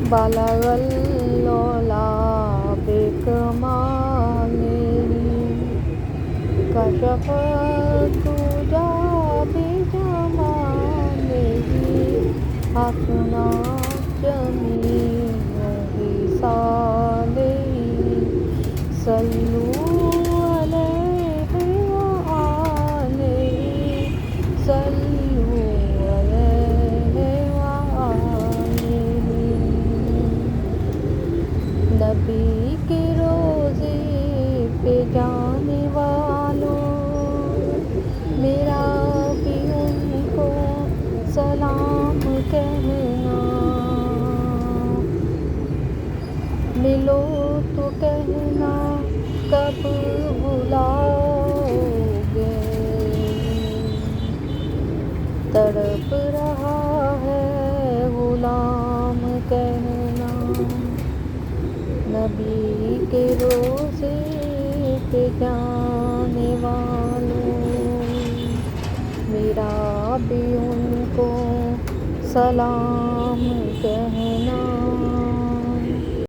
بلغ العلا بکمالہ کشف الدجی بجمالہ حسنت جمیع خصالہ صلوا علیہ وآلہ صلوا علیہ وآلہ۔ نبی کے روضے پہ جانے والوں، میرا بھی ان کو سلام کہنا، ملو تو کہنا کب بلاؤ گے، تڑپ رہا ہے غلام کہنا۔ نبی کے روضے پہ جانے والوں، میرا بھی ان کو سلام کہنا۔